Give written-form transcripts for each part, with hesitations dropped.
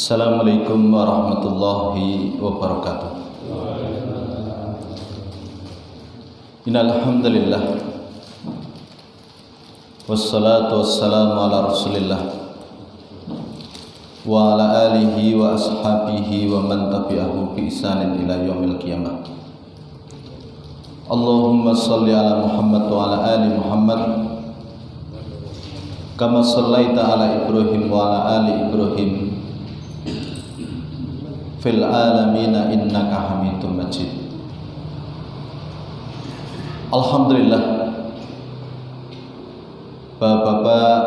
Assalamualaikum warahmatullahi wabarakatuh. Innal hamdalillah wassalatu wassalamu ala Rasulillah wa ala alihi wa ashabihi wa man tabi'ahu bi ihsanin ila yaumil qiyamah. Allahumma shalli ala Muhammad wa ala ali Muhammad kama shallaita ala Ibrahim wa ala ali Ibrahim fil alamina innaka hamidum majid. Alhamdulillah, bapak-bapak,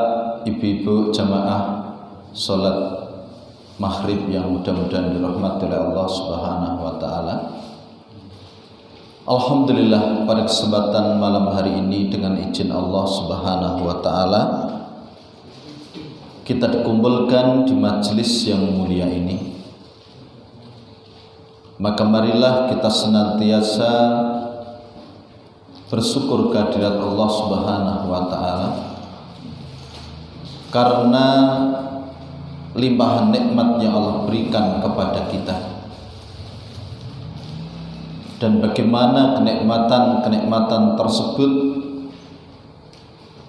ibu-ibu jamaah salat maghrib yang mudah-mudahan dirahmati oleh Allah Subhanahu wa taala. Alhamdulillah, pada kesempatan malam hari ini dengan izin Allah Subhanahu wa taala kita dikumpulkan di majelis yang mulia ini. Maka marilah kita senantiasa bersyukur kehadirat Allah Subhanahu wa taala karena limpahan nikmat yang Allah berikan kepada kita, dan bagaimana kenikmatan tersebut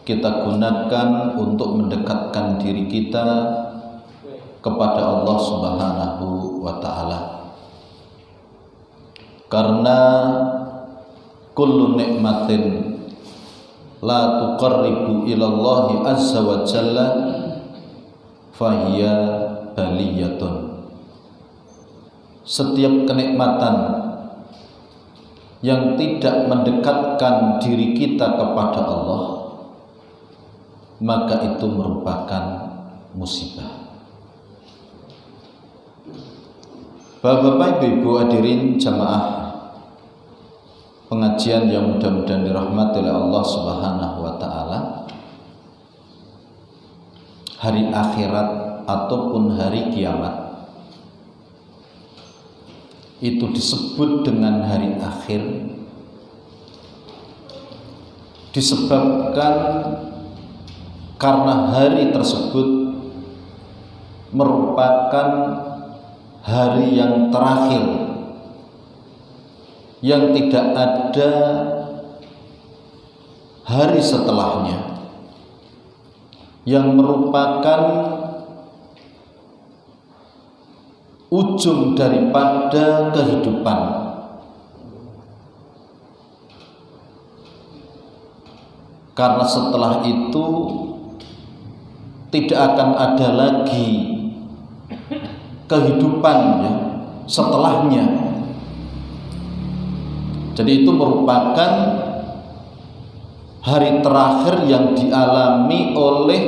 kita gunakan untuk mendekatkan diri kita kepada Allah Subhanahu wa taala. Karena kullu nikmatin la tuqarribu ilallahi azza wa jalla fahiya baliyatun. Setiap kenikmatan yang tidak mendekatkan diri kita kepada Allah, maka itu merupakan musibah. Bapak-bapak, ibu-ibu hadirin jamaah pengajian yang mudah-mudahan dirahmati oleh Allah Subhanahu wa taala, hari akhirat ataupun hari kiamat itu disebut dengan hari akhir disebabkan karena hari tersebut merupakan hari yang terakhir, yang tidak ada hari setelahnya, yang merupakan ujung daripada kehidupan. Karena setelah itu tidak akan ada lagi kehidupannya setelahnya. Jadi itu merupakan hari terakhir yang dialami oleh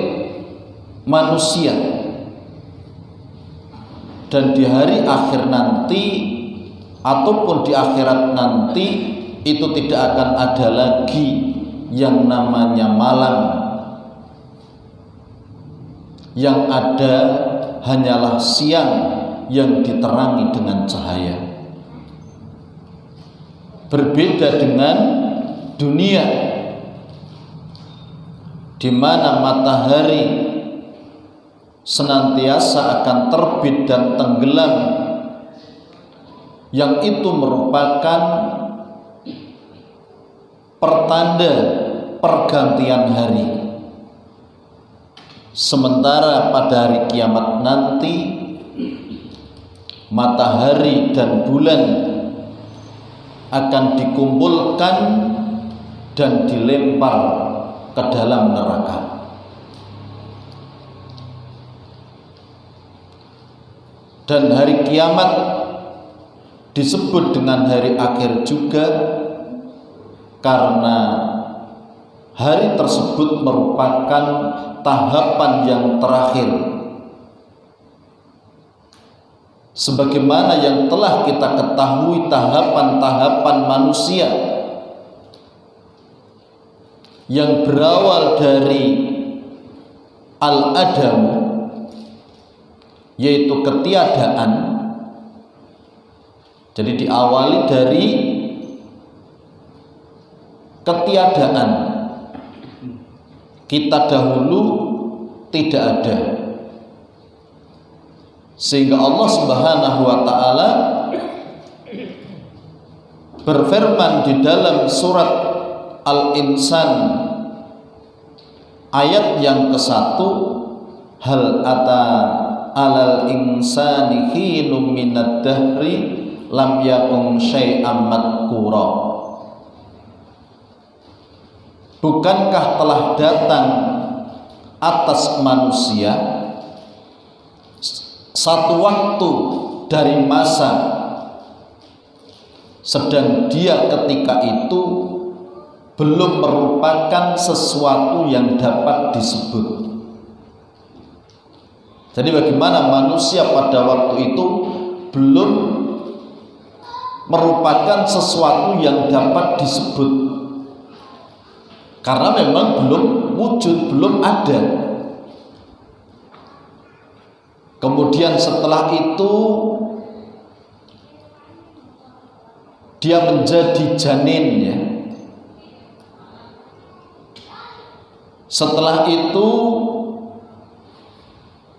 manusia, dan di hari akhir nanti ataupun di akhirat nanti itu tidak akan ada lagi yang namanya malam. Yang ada hanyalah siang yang diterangi dengan cahaya. Berbeda dengan dunia di mana matahari senantiasa akan terbit dan tenggelam, yang itu merupakan pertanda pergantian hari. Sementara pada hari kiamat nanti matahari dan bulan akan dikumpulkan dan dilempar ke dalam neraka. Dan hari kiamat disebut dengan hari akhir juga karena hari tersebut merupakan tahapan yang terakhir, sebagaimana yang telah kita ketahui tahapan-tahapan manusia yang berawal dari al-adam, yaitu ketiadaan. Jadi diawali dari ketiadaan. Kita dahulu tidak ada. Sehingga Allah Subhanahu wa taala berfirman di dalam surat Al-Insan ayat yang ke-1, hal ata alal insani hinum minad dahri lam yakun syai'am madkura. Bukankah telah datang atas manusia satu waktu dari masa sedang dia ketika itu belum merupakan sesuatu yang dapat disebut. Jadi bagaimana manusia pada waktu itu belum merupakan sesuatu yang dapat disebut, karena memang belum wujud, belum ada. Kemudian setelah itu dia menjadi janin, ya. Setelah itu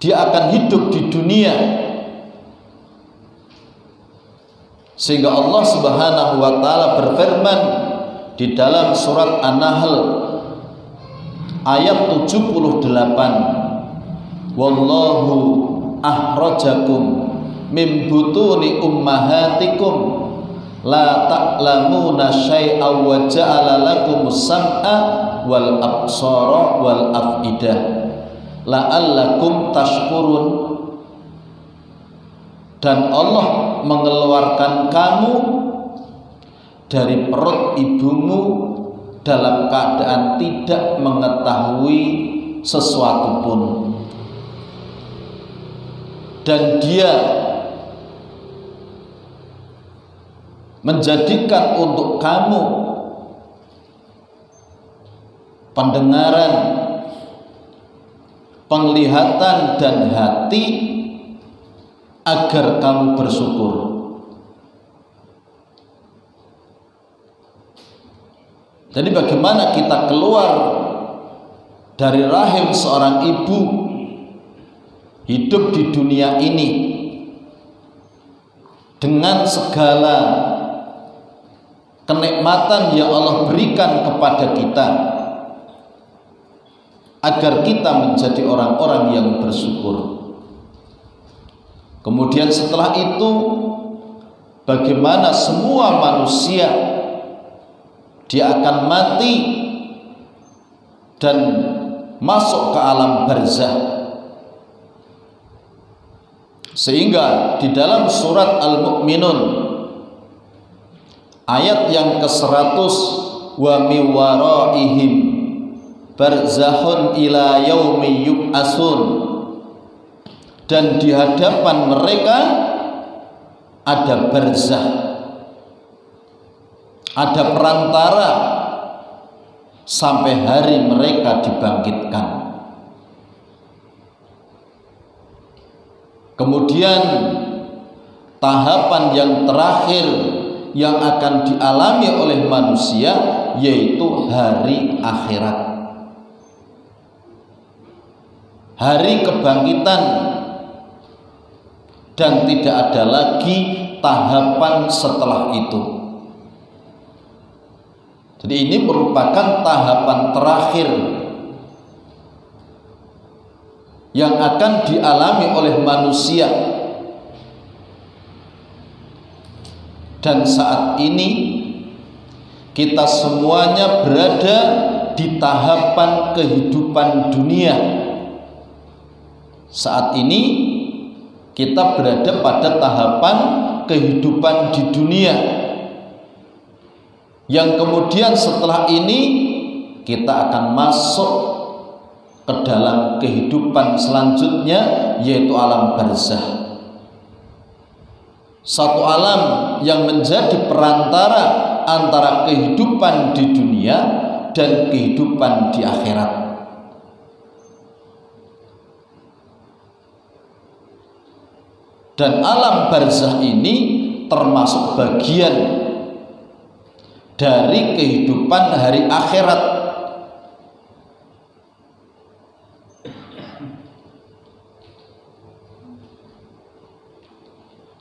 dia akan hidup di dunia, sehingga Allah Subhanahu wa taala berfirman di dalam surat An-Nahl ayat 78, wallahu akhrajakum min butuni ummahatikum la ta'lamuna syai'aw wa ja'ala lakumus sam'a wal absara wal afidah la'allakum tashkurun. Dan Allah mengeluarkan kamu dari perut ibumu dalam keadaan tidak mengetahui sesuatu pun, dan Dia menjadikan untuk kamu pendengaran, penglihatan dan hati agar kamu bersyukur. Jadi bagaimana kita keluar dari rahim seorang ibu, hidup di dunia ini dengan segala kenikmatan yang Allah berikan kepada kita, agar kita menjadi orang-orang yang bersyukur. Kemudian setelah itu, bagaimana semua manusia dia akan mati dan masuk ke alam barzah. Sehingga di dalam surat Al-Mu'minun ayat yang ke-100, wa mi waraihim barzakhun ila yaumi yub'atsun, dan di hadapan mereka ada barzah, ada perantara sampai hari mereka dibangkitkan. Kemudian tahapan yang terakhir yang akan dialami oleh manusia yaitu hari akhirat, hari kebangkitan, dan tidak ada lagi tahapan setelah itu. Jadi ini merupakan tahapan terakhir yang akan dialami oleh manusia. Dan saat ini kita semuanya berada di tahapan kehidupan dunia. Saat ini kita berada pada tahapan kehidupan di dunia, yang kemudian setelah ini kita akan masuk ke dalam kehidupan selanjutnya, yaitu alam barzah. Satu alam yang menjadi perantara antara kehidupan di dunia dan kehidupan di akhirat. Dan alam barzah ini termasuk bagian dari kehidupan hari akhirat.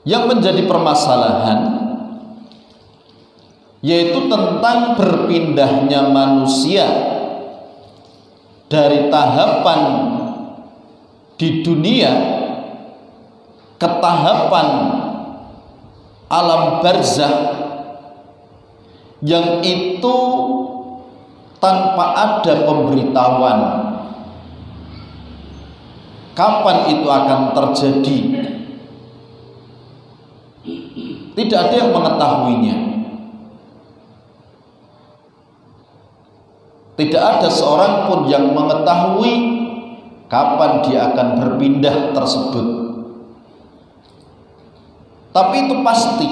Yang menjadi permasalahan yaitu tentang berpindahnya manusia dari tahapan di dunia ke tahapan alam barzakh yang itu tanpa ada pemberitahuan kapan itu akan terjadi. Tidak ada yang mengetahuinya. Tidak ada seorang pun yang mengetahui kapan dia akan berpindah tersebut. Tapi itu pasti,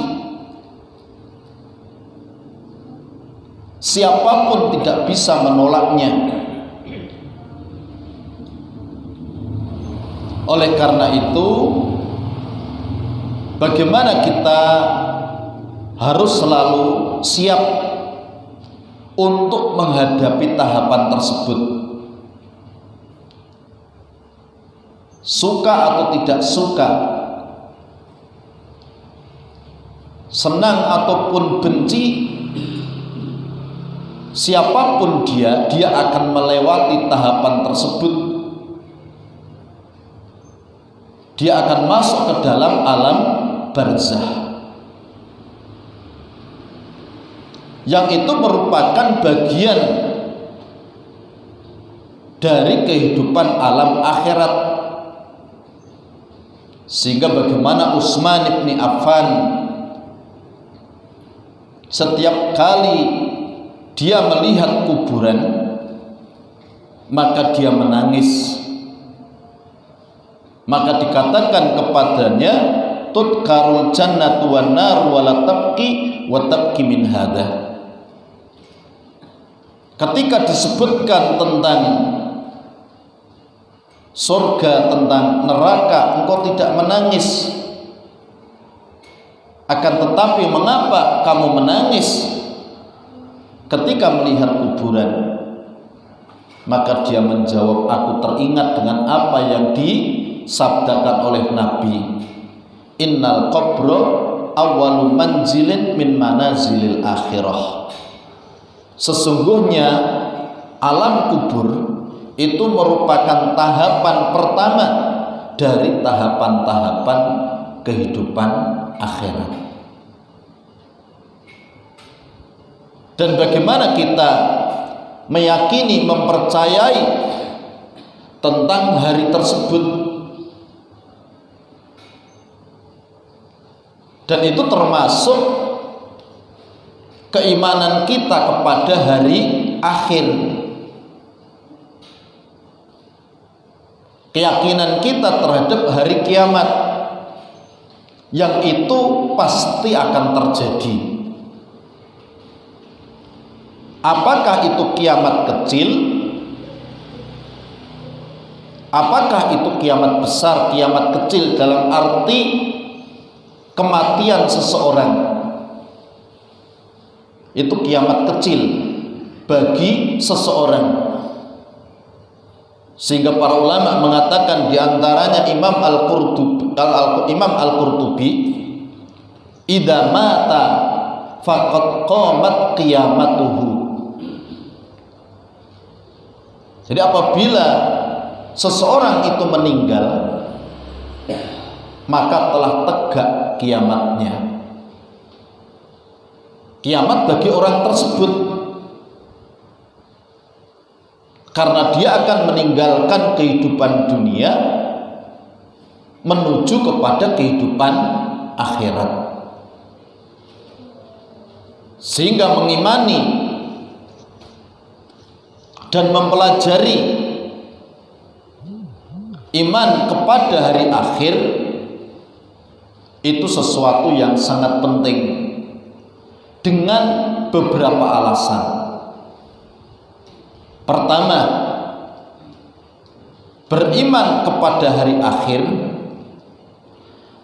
siapapun tidak bisa menolaknya. Oleh karena itu, bagaimana kita harus selalu siap untuk menghadapi tahapan tersebut. Suka atau tidak suka, senang ataupun benci, siapapun dia akan melewati tahapan tersebut. Dia akan masuk ke dalam alam barzakh, yang itu merupakan bagian dari kehidupan alam akhirat. Sehingga bagaimana Utsman bin Affan setiap kali dia melihat kuburan maka dia menangis. Maka dikatakan kepadanya, tudkarul jannatu wan nar wa la tabki wa tabki min hadha. Ketika disebutkan tentang surga, tentang neraka, engkau tidak menangis. Akan tetapi mengapa kamu menangis ketika melihat kuburan? Maka dia menjawab, aku teringat dengan apa yang disabdakan oleh Nabi, innal qabra awwalu manzilin min manazilil akhirah. Sesungguhnya alam kubur itu merupakan tahapan pertama dari tahapan-tahapan kehidupan akhirat. Dan bagaimana kita meyakini, mempercayai tentang hari tersebut. Dan itu termasuk keimanan kita kepada hari akhir. Keyakinan kita terhadap hari kiamat, yang itu pasti akan terjadi. Apakah itu kiamat kecil? Apakah itu kiamat besar, kiamat kecil dalam arti kematian seseorang? Itu kiamat kecil bagi seseorang. Sehingga para ulama mengatakan, diantaranya Imam Al-Qurtubi, idza mata faqad qamat qiyamatuhu. Jadi apabila seseorang itu meninggal, maka telah tegak kiamatnya. Kiamat bagi orang tersebut, karena dia akan meninggalkan kehidupan dunia menuju kepada kehidupan akhirat. Sehingga mengimani dan mempelajari iman kepada hari akhir itu sesuatu yang sangat penting, dengan beberapa alasan. Pertama, beriman kepada hari akhir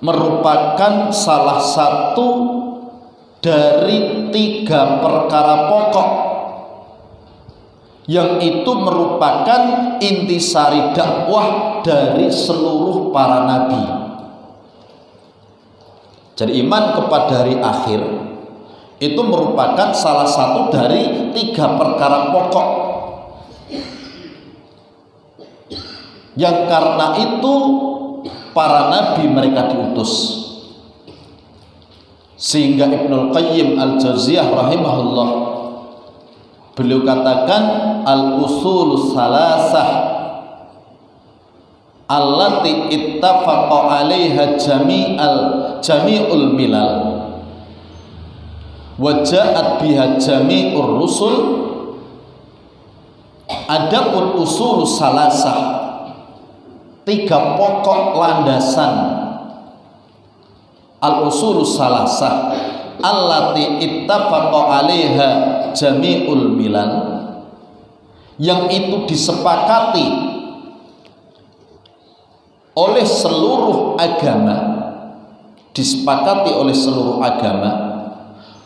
merupakan salah satu dari 3 perkara pokok yang itu merupakan intisari dakwah dari seluruh para nabi. Jadi iman kepada hari akhir itu merupakan salah satu dari 3 perkara pokok yang karena itu para nabi mereka diutus. Sehingga Ibnul Qayyim Al-Jauziyah rahimahullah, beliau katakan al-usulus salasah allati ittafaqa 'alaiha jami'ul milal wa ja'at biha jami'ur rusul. Adapun usulus salasah, 3 pokok landasan, al-usulus salasah allati ittafaqa 'alaiha jami'ul milal, yang itu disepakati oleh seluruh agama, disepakati oleh seluruh agama,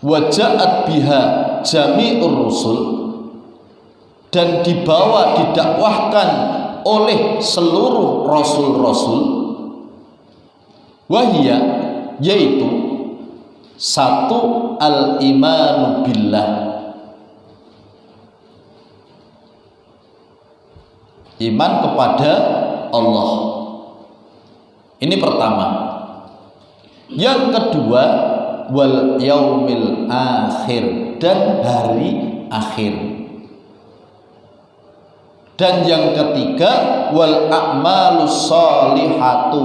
waja'at biha jami'ur rusul, dan dibawa didakwahkan oleh seluruh rasul-rasul, wahia, yaitu 1 al-imanu billah, iman kepada Allah. Ini pertama. Yang kedua, wal yaumil akhir, dan hari akhir. Dan yang ketiga, wal a'malus sholihatu,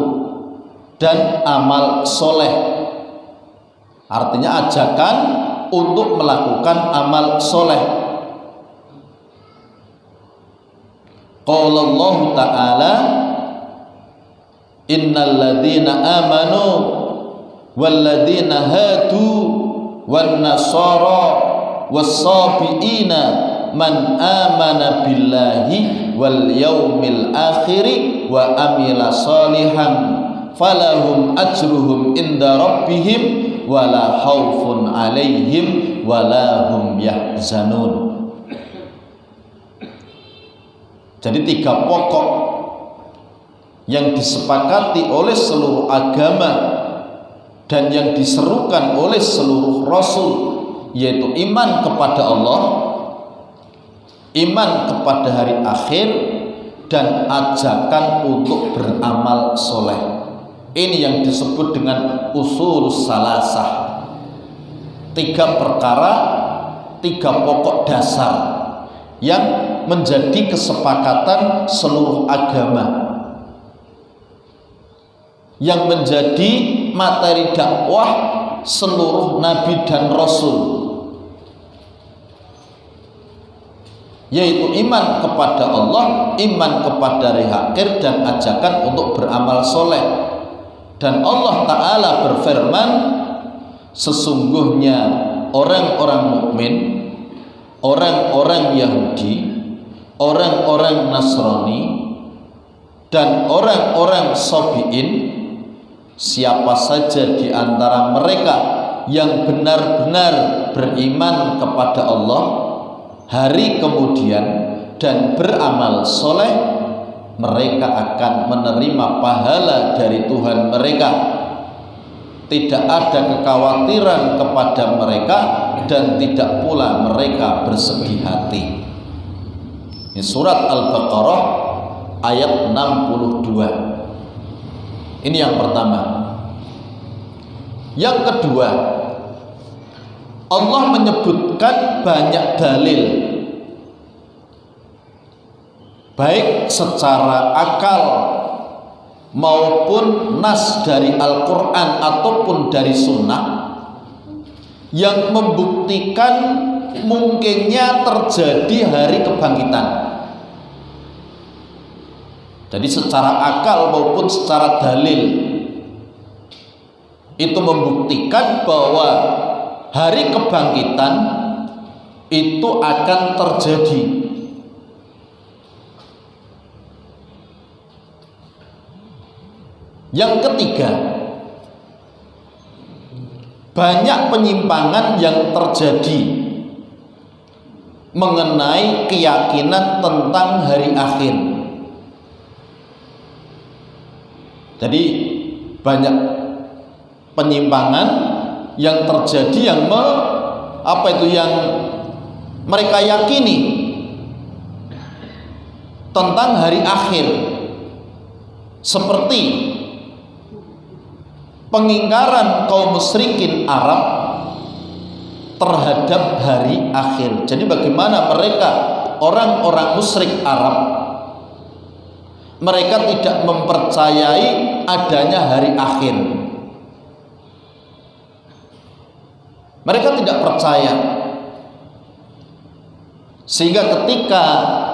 dan amal soleh. Artinya ajakan untuk melakukan amal soleh. Qala Allah Ta'ala, innal ladzina amanu wal ladzina hadu wan nasara was-sabiina man amana billahi wal yaumil akhir wa amila sholihan falahum ajruhum inda rabbihim wala khaufun alaihim wala hum yahzanun. Jadi 3 pokok yang disepakati oleh seluruh agama dan yang diserukan oleh seluruh rasul, yaitu iman kepada Allah, iman kepada hari akhir, dan ajakan untuk beramal soleh. Ini yang disebut dengan usulus salasah, 3 perkara, 3 pokok dasar yang menjadi kesepakatan seluruh agama, yang menjadi materi dakwah seluruh nabi dan rasul, yaitu iman kepada Allah, iman kepada hari akhir, dan ajakan untuk beramal soleh. Dan Allah Ta'ala berfirman, sesungguhnya orang-orang mukmin, orang-orang Yahudi, orang-orang Nasrani, dan orang-orang Sabi'in, siapa saja di antara mereka yang benar-benar beriman kepada Allah, hari kemudian, dan beramal soleh, mereka akan menerima pahala dari Tuhan mereka. Tidak ada kekhawatiran kepada mereka, dan tidak pula mereka bersedih hati. Ini surat Al-Baqarah ayat 62. Ini yang pertama. Yang kedua, Allah menyebutkan banyak dalil, baik secara akal maupun nas dari Al-Quran ataupun dari Sunnah, yang membuktikan mungkinnya terjadi hari kebangkitan. Jadi secara akal maupun secara dalil itu membuktikan bahwa hari kebangkitan itu akan terjadi. Yang ketiga, banyak penyimpangan yang terjadi mengenai keyakinan tentang hari akhir. Jadi banyak penyimpangan yang terjadi yang yang mereka yakini tentang hari akhir, seperti pengingkaran kaum musyrikin Arab terhadap hari akhir. Jadi bagaimana mereka, orang-orang musyrik Arab, mereka tidak mempercayai adanya hari akhir. Mereka tidak percaya, sehingga ketika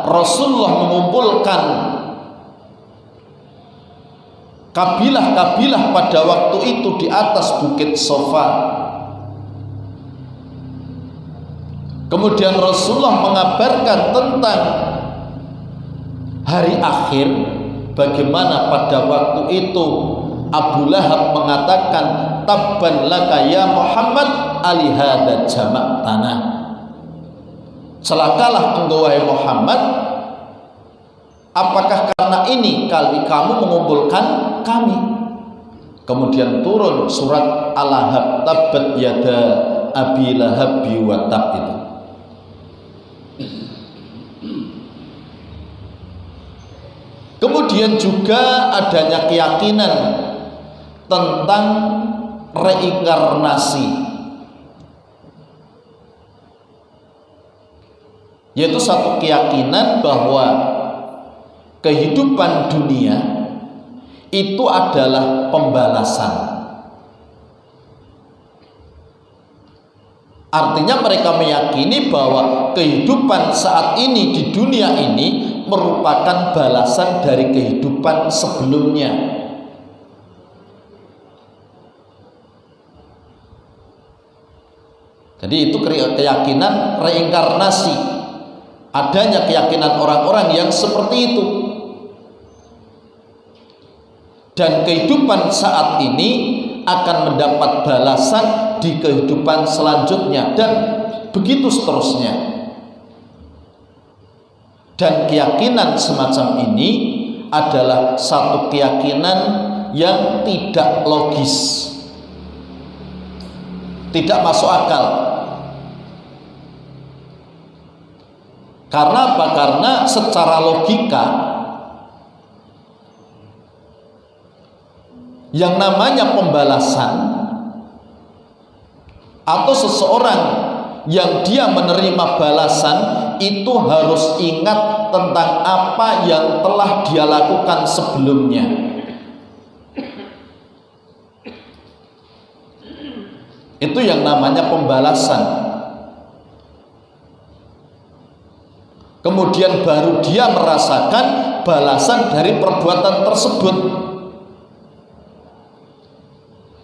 Rasulullah mengumpulkan kabilah-kabilah pada waktu itu di atas bukit Sofa, kemudian Rasulullah mengabarkan tentang hari akhir, bagaimana pada waktu itu Abu Lahab mengatakan, tabban laka ya Muhammad alihada jamak tanah, celakalah engkau wahai Muhammad, apakah karena ini kali kamu mengumpulkan kami? Kemudian turun surat Al-Lahab, tabbat yada abi lahab wa tab itu. Kemudian juga adanya keyakinan tentang reinkarnasi, yaitu satu keyakinan bahwa kehidupan dunia itu adalah pembalasan. Artinya mereka meyakini bahwa kehidupan saat ini di dunia ini merupakan balasan dari kehidupan sebelumnya. Jadi itu keyakinan reinkarnasi, adanya keyakinan orang-orang yang seperti itu. Dan kehidupan saat ini akan mendapat balasan di kehidupan selanjutnya, dan begitu seterusnya. Dan keyakinan semacam ini adalah satu keyakinan yang tidak logis, tidak masuk akal. Karena apa? Karena secara logika yang namanya pembalasan, atau seseorang yang dia menerima balasan itu harus ingat tentang apa yang telah dia lakukan sebelumnya. Itu yang namanya pembalasan. Kemudian baru dia merasakan balasan dari perbuatan tersebut.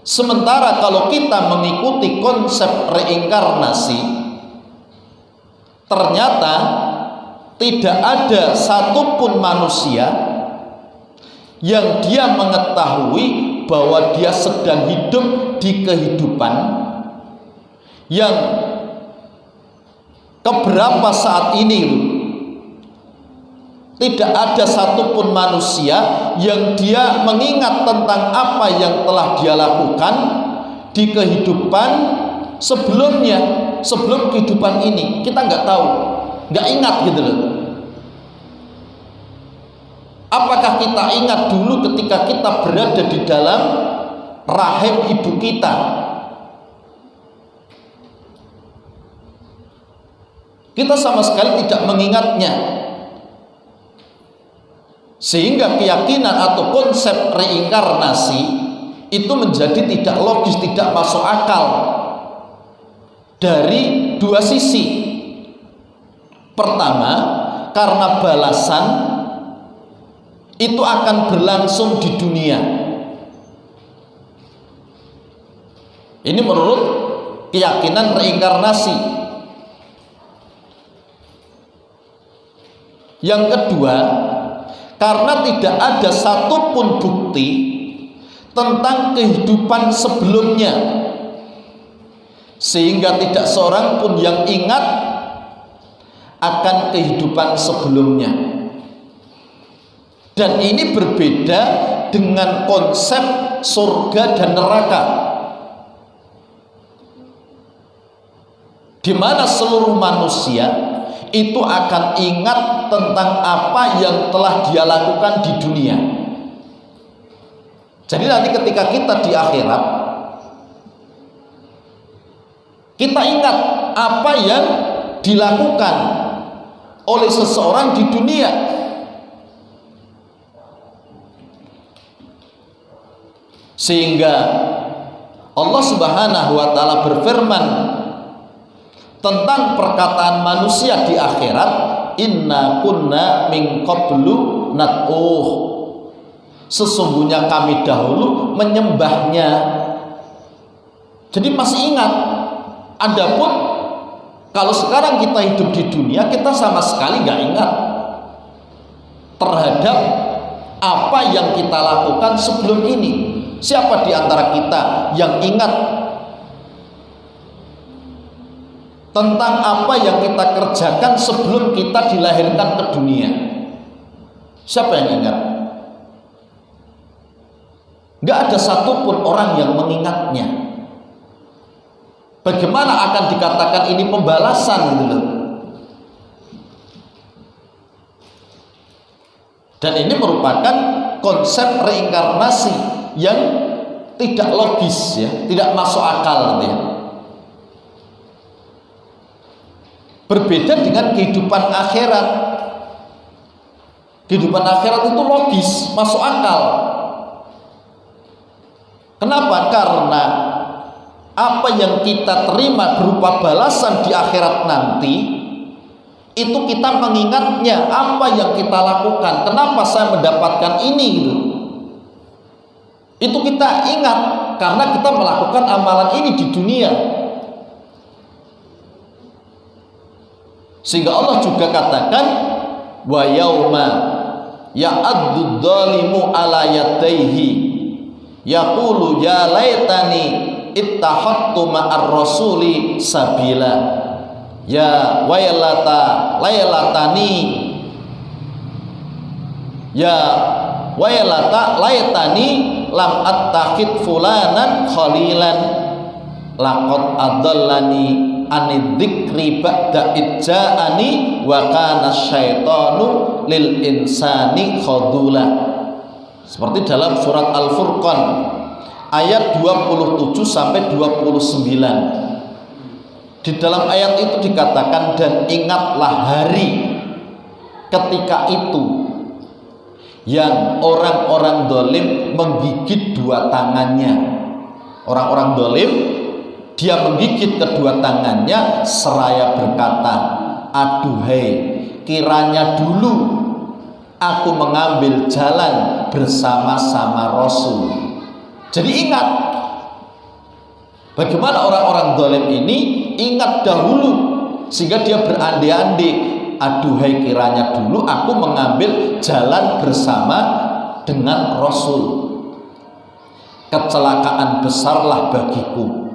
Sementara kalau kita mengikuti konsep reinkarnasi, ternyata tidak ada satupun manusia yang dia mengetahui bahwa dia sedang hidup di kehidupan yang keberapa saat ini. Tidak ada satupun manusia yang dia mengingat tentang apa yang telah dia lakukan di kehidupan sebelumnya, sebelum kehidupan ini. Kita nggak tahu, nggak ingat gitu loh. Apakah kita ingat dulu ketika kita berada di dalam rahim ibu kita? Kita sama sekali tidak mengingatnya. Sehingga keyakinan atau konsep reinkarnasi itu menjadi tidak logis, tidak masuk akal dari dua sisi. Pertama, karena balasan itu akan berlangsung di dunia. Ini menurut keyakinan reinkarnasi. Yang kedua, karena tidak ada satupun bukti tentang kehidupan sebelumnya, sehingga tidak seorang pun yang ingat akan kehidupan sebelumnya. Dan ini berbeda dengan konsep surga dan neraka. di mana seluruh manusia itu akan ingat tentang apa yang telah dia lakukan di dunia. Jadi nanti ketika kita di akhirat, kita ingat apa yang dilakukan oleh seseorang di dunia. Sehingga Allah Subhanahu wa taala berfirman tentang perkataan manusia di akhirat, inna kunna min qablu nad'uh, sesungguhnya kami dahulu menyembahnya. Jadi masih ingat. Adapun kalau sekarang kita hidup di dunia, kita sama sekali nggak ingat terhadap apa yang kita lakukan sebelum ini. Siapa di antara kita yang ingat tentang apa yang kita kerjakan sebelum kita dilahirkan ke dunia? Siapa yang ingat? Nggak ada satupun orang yang mengingatnya. Bagaimana akan dikatakan ini pembalasan gitu loh. Dan ini merupakan konsep reinkarnasi yang tidak logis ya, tidak masuk akal gitu ya. Berbeda dengan kehidupan akhirat. Kehidupan akhirat itu logis, masuk akal. Kenapa? Karena apa yang kita terima berupa balasan di akhirat nanti, itu kita mengingatnya apa yang kita lakukan. Kenapa saya mendapatkan ini gitu. Itu kita ingat karena kita melakukan amalan ini di dunia. Sehingga Allah juga katakan, wa yauma ya'addu dzalimu ala yadayhi yaqulu ya laitani ittakhadtu ma'ar rasuli sabila ya laylatani lam attakhid fulanan khalilan laqad adallani anidzikri ba'da idja'ani wa kana syaitanu lil insani khadula. Seperti dalam surat Al-Furqan ayat 27 sampai 29. Di dalam ayat itu dikatakan, dan ingatlah hari ketika itu yang orang-orang dolim menggigit dua tangannya. Orang-orang dolim dia menggigit kedua tangannya seraya berkata, aduhai, kiranya dulu aku mengambil jalan bersama-sama Rasul. Jadi ingat bagaimana orang-orang zalim ini ingat dahulu, sehingga dia berandai-andai, aduhai kiranya dulu aku mengambil jalan bersama dengan Rasul. Kecelakaan besarlah bagiku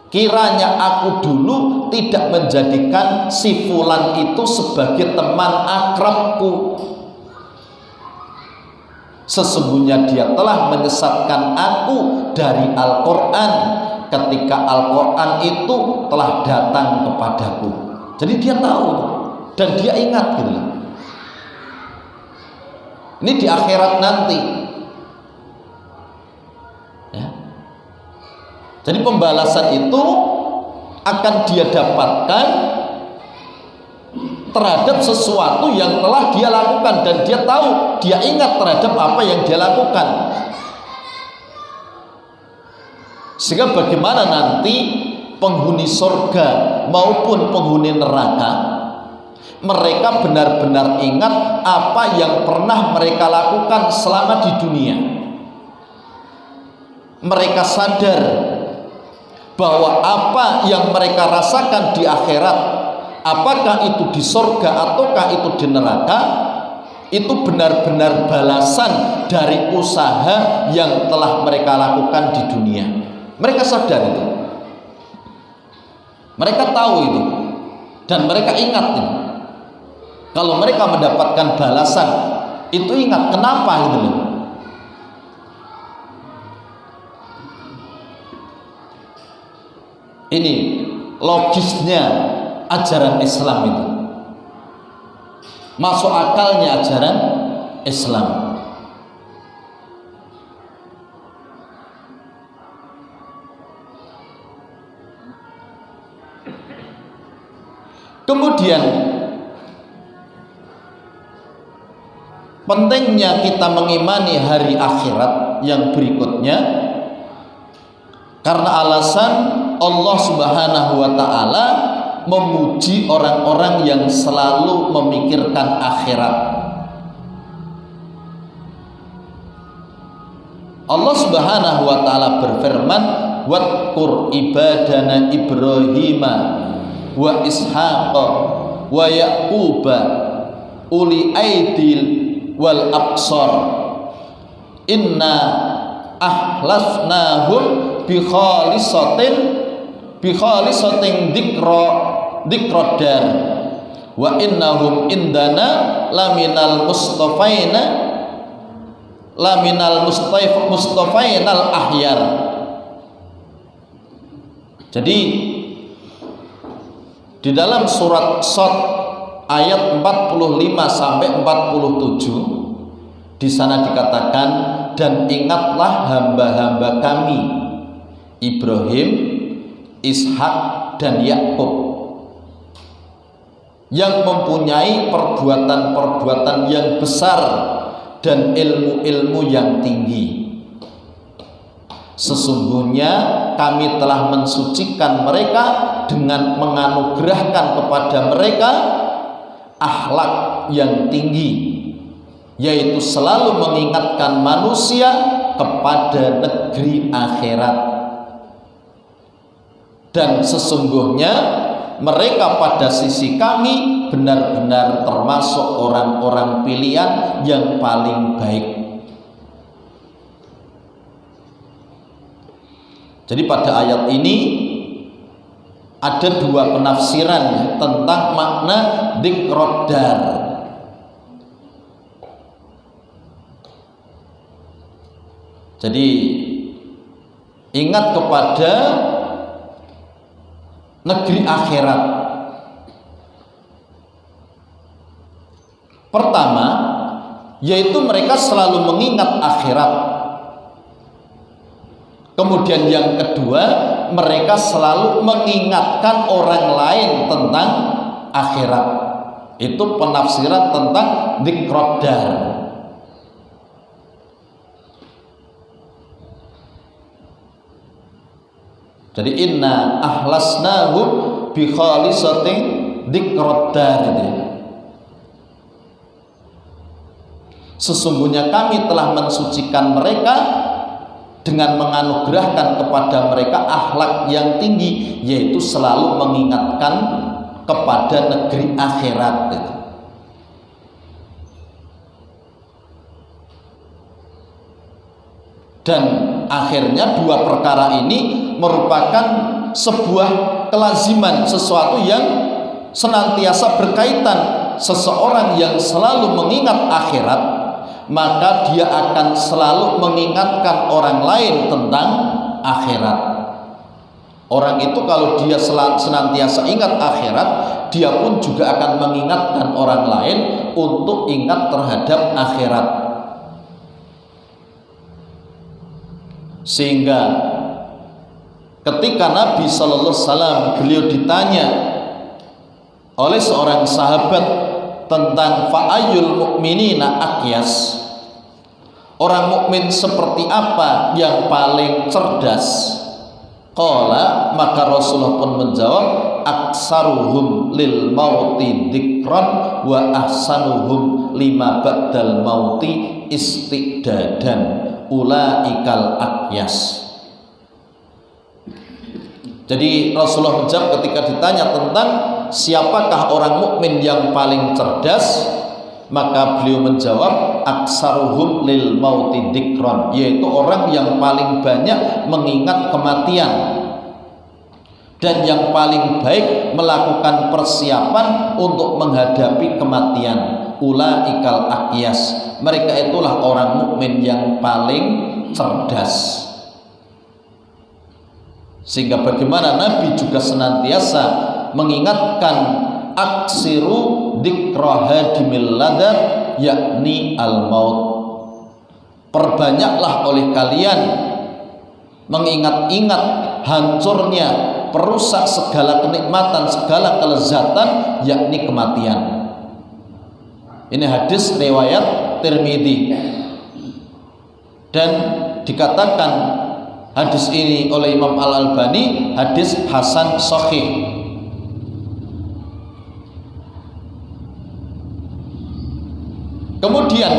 kiranya aku dulu tidak menjadikan si fulan itu sebagai teman akrabku. Sesungguhnya dia telah menyesatkan aku dari Al-Quran ketika Al-Quran itu telah datang kepadaku. Jadi dia tahu dan dia ingat gitu. Ini di akhirat nanti ya. Jadi pembalasan itu akan dia dapatkan terhadap sesuatu yang telah dia lakukan, dan dia tahu, dia ingat terhadap apa yang dia lakukan. Sehingga bagaimana nanti penghuni surga maupun penghuni neraka, mereka benar-benar ingat apa yang pernah mereka lakukan selama di dunia. Mereka sadar bahwa apa yang mereka rasakan di akhirat, apakah itu di surga ataukah itu di neraka, itu benar-benar balasan dari usaha yang telah mereka lakukan di dunia. Mereka sadar itu, mereka tahu itu, dan mereka ingat itu. Kalau mereka mendapatkan balasan itu, ingat kenapa gitu loh. Ini logisnya ajaran Islam itu, masuk akalnya ajaran Islam. Kemudian pentingnya kita mengimani hari akhirat yang berikutnya, karena alasan Allah Subhanahu wa ta'ala memuji orang-orang yang selalu memikirkan akhirat. Allah Subhanahu wa ta'ala berfirman, "Wadkur ibadana Ibrahima wa Ishaqa wa Yaquba uli aidil wal absar inna ahlasnahum bi khalisatin dzikradar wa innahum indana laminal mustafainal ahyar." Jadi di dalam surat Shad ayat 45 sampai 47 di sana dikatakan, "Dan ingatlah hamba-hamba kami Ibrahim, Ishak dan Yakub yang mempunyai perbuatan-perbuatan yang besar dan ilmu-ilmu yang tinggi. Sesungguhnya kami telah mensucikan mereka dengan menganugerahkan kepada mereka akhlak yang tinggi, yaitu selalu mengingatkan manusia kepada negeri akhirat. Dan sesungguhnya mereka pada sisi kami benar-benar termasuk orang-orang pilihan yang paling baik." Jadi pada ayat ini ada dua penafsiran tentang makna dzikradar. Jadi ingat kepada negeri akhirat. Pertama, yaitu mereka selalu mengingat akhirat. Kemudian yang kedua, mereka selalu mengingatkan orang lain tentang akhirat. Itu penafsiran tentang dzikradar. Jadi inna ahlasnahum bi khalisatin dzikradar. Sesungguhnya kami telah mensucikan mereka dengan menganugerahkan kepada mereka akhlak yang tinggi, yaitu selalu mengingatkan kepada negeri akhirat. Dan akhirnya dua perkara ini merupakan sebuah kelaziman, sesuatu yang senantiasa berkaitan. Seseorang yang selalu mengingat akhirat, maka dia akan selalu mengingatkan orang lain tentang akhirat. Orang itu kalau dia senantiasa ingat akhirat, dia pun juga akan mengingatkan orang lain untuk ingat terhadap akhirat. Sehingga ketika Nabi Sallallahu Alaihi Wasallam beliau ditanya oleh seorang sahabat tentang fa'ayul mu'minina aqyas, orang mukmin seperti apa yang paling cerdas? Qala, maka Rasulullah pun menjawab, aksaruhum lil mauti dzikran wa ahsanuhum lima ba'dal mauti istidadan ulaikal aqyas. Jadi Rasulullah menjawab ketika ditanya tentang siapakah orang mukmin yang paling cerdas, maka beliau menjawab aksaruhum lil mauti dzikran, yaitu orang yang paling banyak mengingat kematian dan yang paling baik melakukan persiapan untuk menghadapi kematian. Ulaikal aqyas, mereka itulah orang mukmin yang paling cerdas. Sehingga bagaimana Nabi juga senantiasa mengingatkan aksiru dzikra hadimil ladar, yakni al-maut. Perbanyaklah oleh kalian mengingat-ingat hancurnya, perusak segala kenikmatan, segala kelezatan, yakni kematian. Ini hadis riwayat Tirmidzi, dan dikatakan hadis ini oleh Imam Al-Albani hadis hasan sahih. Kemudian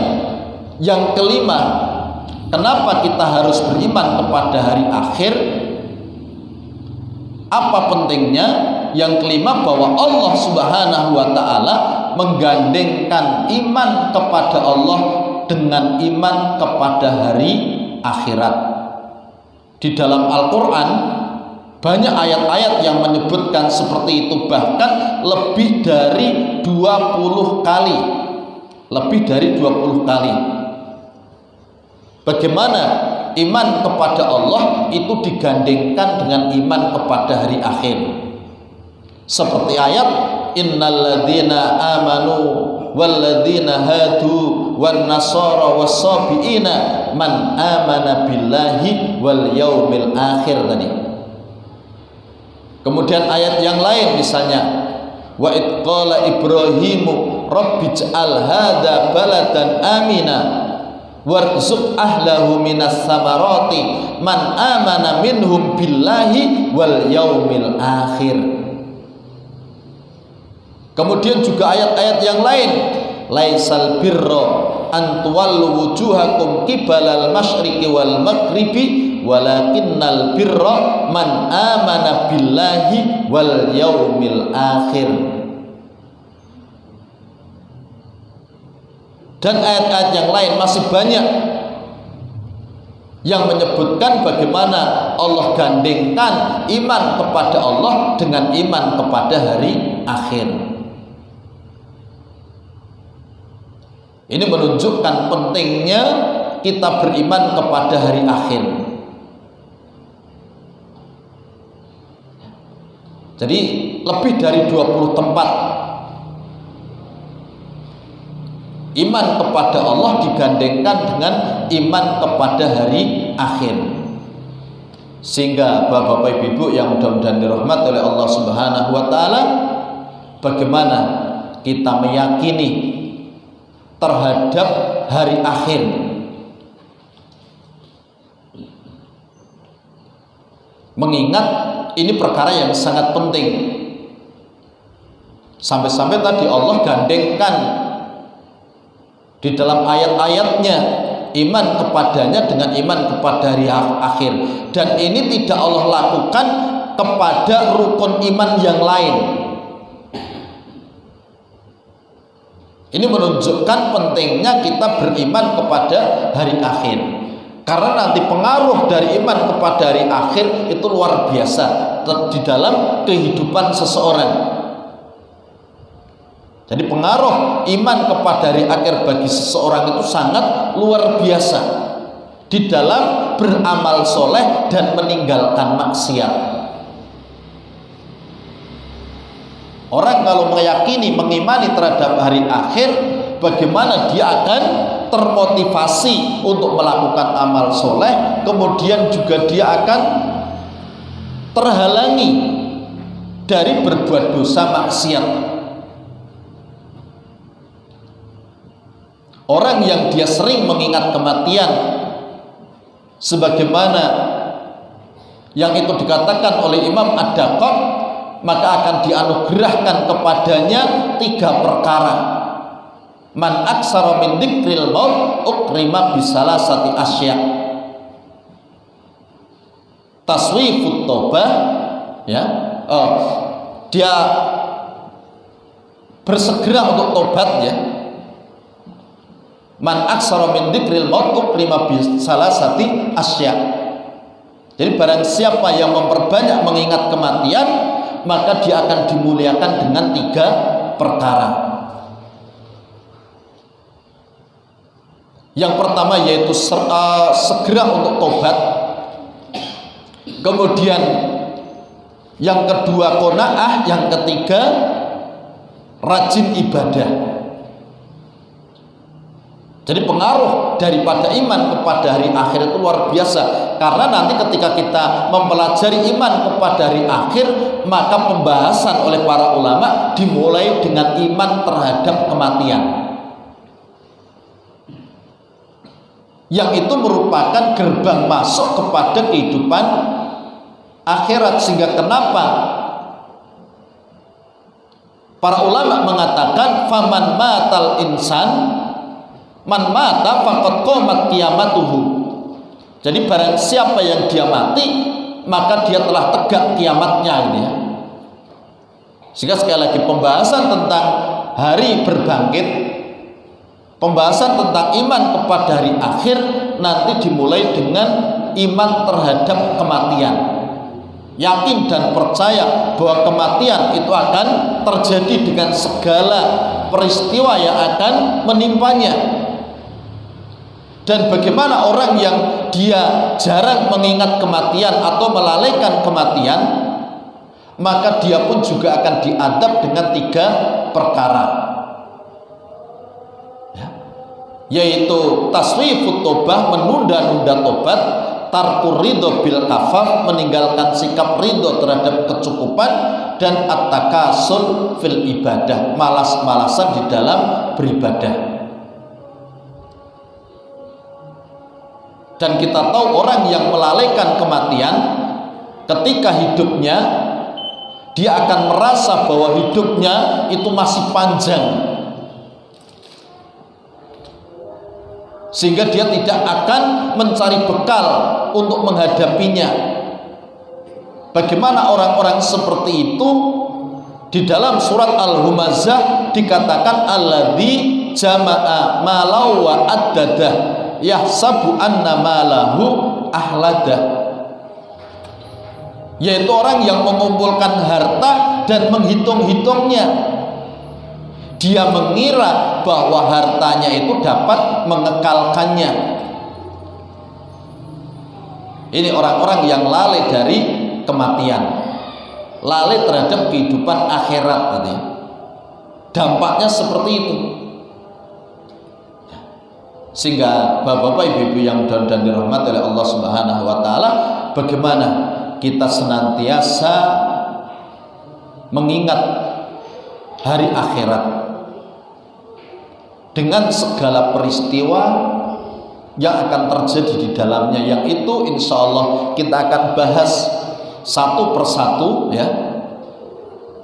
yang kelima, kenapa kita harus beriman kepada hari akhir? Apa pentingnya? Yang kelima, bahwa Allah Subhanahu wa ta'ala menggandengkan iman kepada Allah dengan iman kepada hari akhirat. Di dalam Al-Quran banyak ayat-ayat yang menyebutkan seperti itu, bahkan lebih dari 20 kali. Lebih dari 20 kali. Bagaimana iman kepada Allah itu digandengkan dengan iman kepada hari akhir. Seperti ayat innalladzina amanu walladzina hadu wan nasara wassabiina man amana billahi wal yaumil akhir tadi. Kemudian ayat yang lain misalnya wa id qala ibrahimu rabbij'al hadza baladan amina warzuq ahlahu minas samarati man amana minhum billahi wal yaumil akhir. Kemudian juga ayat-ayat yang lain, laisal birra an tuwallu wujuhakum qibalal masyriqi wal maghribi walakinnal birra man amana billahi wal yaumil akhir. Dan ayat-ayat yang lain masih banyak yang menyebutkan bagaimana Allah gandengkan iman kepada Allah dengan iman kepada hari akhir. Ini menunjukkan pentingnya kita beriman kepada hari akhir. Jadi lebih dari 20 tempat iman kepada Allah digandengkan dengan iman kepada hari akhir. Sehingga Bapak-bapak Ibu yang mudah-mudahan dirahmati oleh Allah Subhanahu wa taala, bagaimana kita meyakini terhadap hari akhir. Mengingat ini perkara yang sangat penting. Sampai-sampai tadi Allah gandengkan di dalam ayat-ayatnya iman kepadanya dengan iman kepada hari akhir. Dan ini tidak Allah lakukan kepada rukun iman yang lain. Ini menunjukkan pentingnya kita beriman kepada hari akhir. Karena nanti pengaruh dari iman kepada hari akhir itu luar biasa di dalam kehidupan seseorang. Jadi pengaruh iman kepada hari akhir bagi seseorang itu sangat luar biasa di dalam beramal soleh dan meninggalkan maksiat. Orang kalau meyakini, mengimani terhadap hari akhir, bagaimana dia akan termotivasi untuk melakukan amal soleh, kemudian juga dia akan terhalangi dari berbuat dosa maksiat. Orang yang dia sering mengingat kematian, sebagaimana yang itu dikatakan oleh Imam Ad-Daqqaq, maka akan dianugerahkan kepadanya 3 perkara. Man aksara min dzikril maut ukrima bisalasati asya. Taswifut taubah, ya. Dia bersegera untuk tobat, ya. Man aksara min dzikril maut ukrima bisalasati asya. Jadi barang siapa yang memperbanyak mengingat kematian, maka dia akan dimuliakan dengan 3 perkara. Yang pertama yaitu segera untuk tobat. Kemudian yang kedua qanaah, yang ketiga rajin ibadah. Jadi pengaruh daripada iman kepada hari akhir itu luar biasa. Karena nanti ketika kita mempelajari iman kepada hari akhir, maka pembahasan oleh para ulama dimulai dengan iman terhadap kematian, yang itu merupakan gerbang masuk kepada kehidupan akhirat. Sehingga kenapa para ulama mengatakan faman matal insan man mata faqad qamat qiyamatuhu. Jadi barang siapa yang dia mati, maka dia telah tegak kiamatnya ini ya. Sehingga sekali lagi pembahasan tentang hari berbangkit, pembahasan tentang iman kepada hari akhir nanti dimulai dengan iman terhadap kematian. Yakin dan percaya bahwa kematian itu akan terjadi dengan segala peristiwa yang akan menimpanya. Dan bagaimana orang yang dia jarang mengingat kematian atau melalaikan kematian, maka dia pun juga akan diadab dengan 3 perkara, yaitu taswifut tobah, menunda-nunda tobat, tarkur ridho bil kafaf, meninggalkan sikap ridho terhadap kecukupan, dan at-takasul fil ibadah, malas-malasan di dalam beribadah. Dan kita tahu orang yang melalaikan kematian ketika hidupnya, dia akan merasa bahwa hidupnya itu masih panjang, sehingga dia tidak akan mencari bekal untuk menghadapinya. Bagaimana orang-orang seperti itu? Di dalam surat Al-Humazah dikatakan alladzi jama'a malau wa addadah yahsabu anna malahu ahlada, yaitu orang yang mengumpulkan harta dan menghitung-hitungnya. Dia mengira bahwa hartanya itu dapat mengekalkannya. Ini orang-orang yang lalai dari kematian, lalai terhadap kehidupan akhirat tadi. Dampaknya seperti itu. Sehingga bapak-bapak, ibu-ibu yang mudah-mudahan dirahmati oleh Allah Subhanahu wa taala, bagaimana kita senantiasa mengingat hari akhirat dengan segala peristiwa yang akan terjadi di dalamnya, yang itu insya Allah kita akan bahas satu persatu ya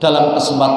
dalam kesempatan